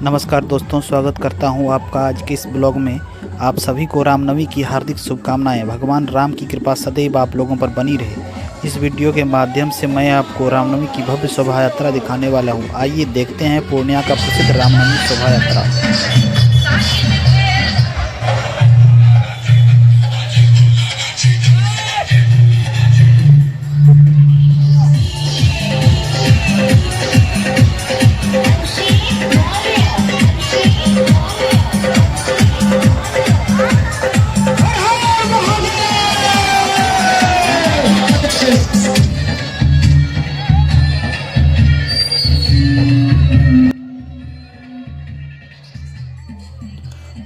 नमस्कार दोस्तों, स्वागत करता हूं आपका आज के इस ब्लॉग में। आप सभी को रामनवमी की हार्दिक शुभकामनाएं। भगवान राम की कृपा सदैव आप लोगों पर बनी रहे। इस वीडियो के माध्यम से मैं आपको रामनवमी की भव्य शोभा यात्रा दिखाने वाला हूं। आइए देखते हैं पूर्णिया का प्रसिद्ध रामनवमी शोभा यात्रा।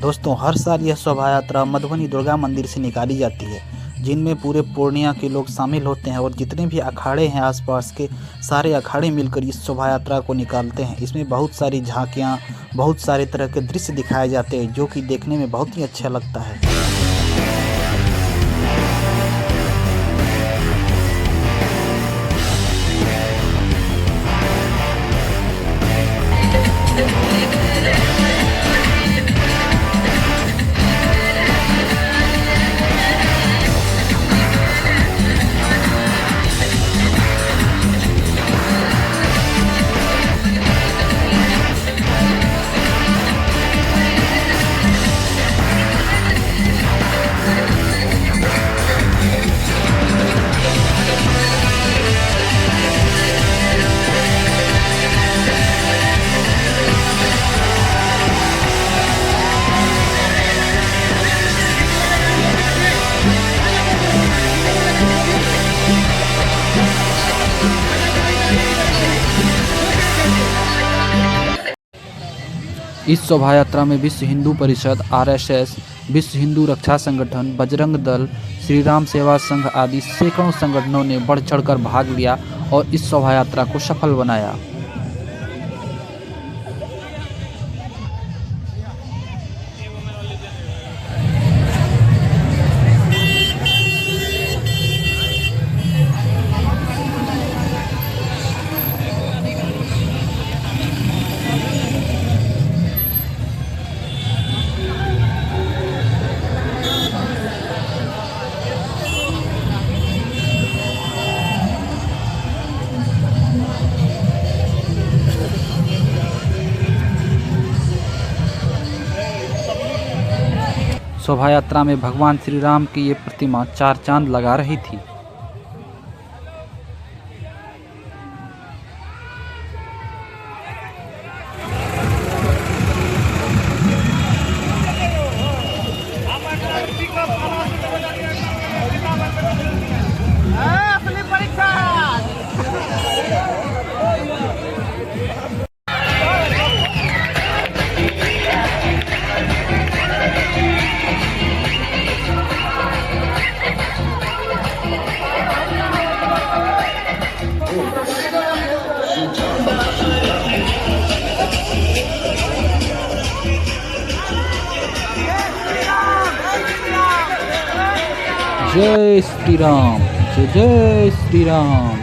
दोस्तों, हर साल यह शोभा यात्रा मधुबनी दुर्गा मंदिर से निकाली जाती है, जिनमें पूरे पूर्णिया के लोग शामिल होते हैं और जितने भी अखाड़े हैं आसपास के सारे अखाड़े मिलकर इस शोभा यात्रा को निकालते हैं। इसमें बहुत सारी झांकियाँ, बहुत सारे तरह के दृश्य दिखाए जाते हैं, जो कि देखने में बहुत ही अच्छा लगता है। इस शोभा यात्रा में विश्व हिंदू परिषद, आरएसएस, विश्व हिंदू रक्षा संगठन, बजरंग दल, श्री राम सेवा संघ आदि सैकड़ों संगठनों ने बढ़ चढ़कर भाग लिया और इस शोभा यात्रा को सफल बनाया। शोभा यात्रा में भगवान श्री राम की ये प्रतिमा चार चांद लगा रही थी। जय श्री राम, जय जय Shri Ram.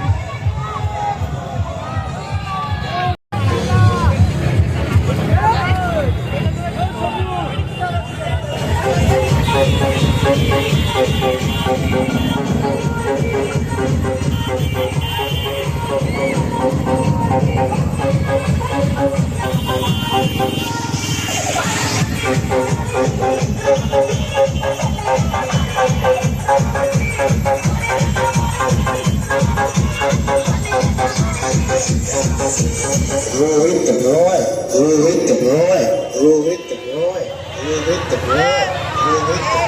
Rohit the boy, Rohit the boy, Rohit the boy, Rohit the boy, Rohit the boy.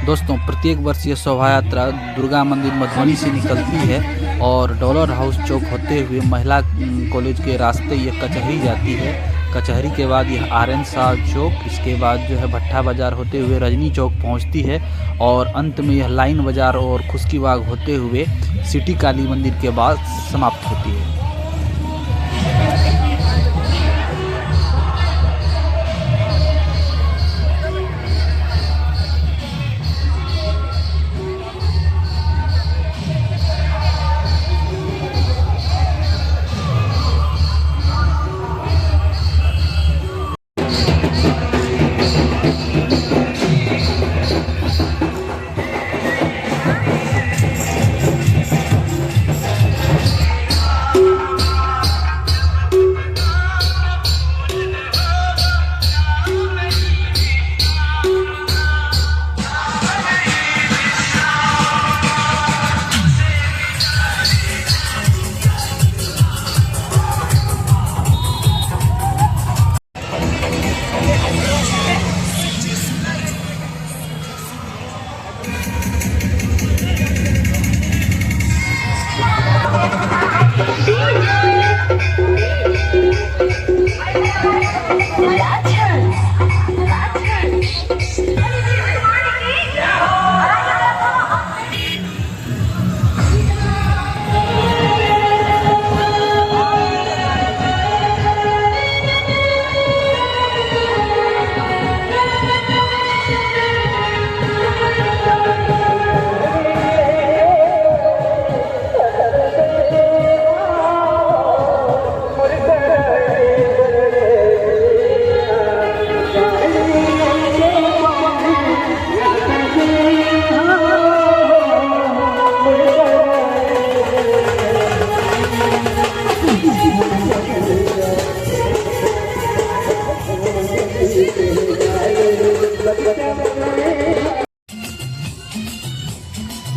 दोस्तों प्रत्येक वर्ष ये शोभा यात्रा दुर्गा मंदिर मधुबनी से निकलती है और डॉलर हाउस चौक होते हुए महिला कॉलेज के रास्ते ये कचहरी जाती है। कचहरी के बाद यह आर.एन. शाह चौक, इसके बाद जो है भट्टा बाज़ार होते हुए रजनी चौक पहुंचती है और अंत में यह लाइन बाज़ार और खुशकी बाग होते हुए सिटी काली मंदिर के बाद समाप्त होती है।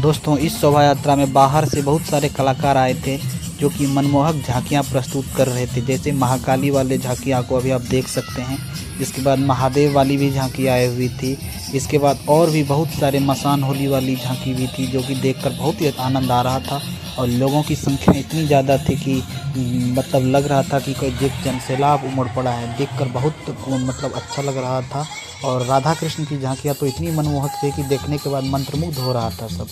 दोस्तों इस शोभा यात्रा में बाहर से बहुत सारे कलाकार आए थे जो कि मनमोहक झांकियां प्रस्तुत कर रहे थे। जैसे महाकाली वाले झांकियां को अभी आप देख सकते हैं। इसके बाद महादेव वाली भी झांकी आई हुई थी। इसके बाद और भी बहुत सारे मसान होली वाली झांकी भी थी जो कि देखकर बहुत ही आनंद आ रहा था और लोगों की संख्या इतनी ज़्यादा थी कि मतलब लग रहा था कि कोई जनसैलाब उमड़ पड़ा है। देखकर बहुत मतलब अच्छा लग रहा था और राधा कृष्ण की झांकियाँ तो इतनी मनमोहक थी कि देखने के बाद मंत्रमुग्ध हो रहा था सब।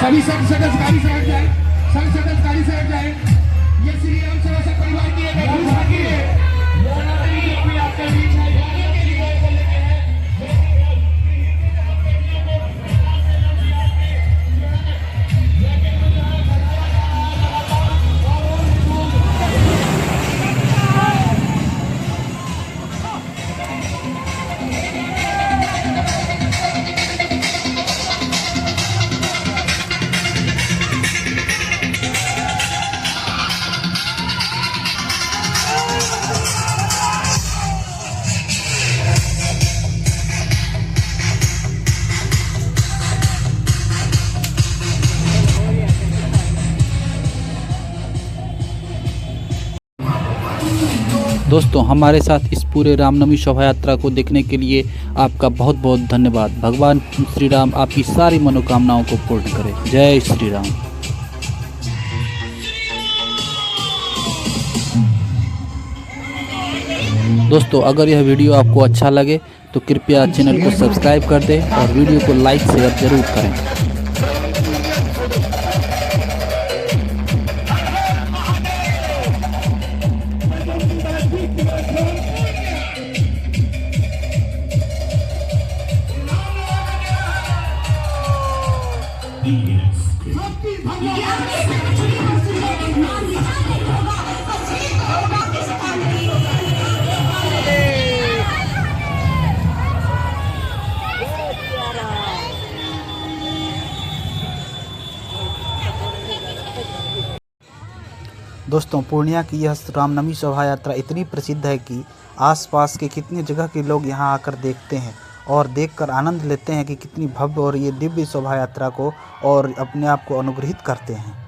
सभी सदस्य गाड़ी से हट जाए, सभी सदस्य गाड़ी से हट जाए। ये श्री राम सेवा संघ परिवार की एक घोषणा की है। अपने आपके बीच में दोस्तों हमारे साथ इस पूरे रामनवमी शोभा यात्रा को देखने के लिए आपका बहुत बहुत धन्यवाद। भगवान श्री राम आपकी सारी मनोकामनाओं को पूर्ण करें। जय श्री राम। दोस्तों अगर यह वीडियो आपको अच्छा लगे तो कृपया चैनल को सब्सक्राइब कर दें और वीडियो को लाइक शेयर जरूर करें। दोस्तों पूर्णिया की यह रामनवमी शोभा यात्रा इतनी प्रसिद्ध है कि आसपास के कितने जगह के लोग यहाँ आकर देखते हैं और देखकर आनंद लेते हैं कि कितनी भव्य और ये दिव्य शोभा यात्रा को और अपने आप को अनुग्रहित करते हैं।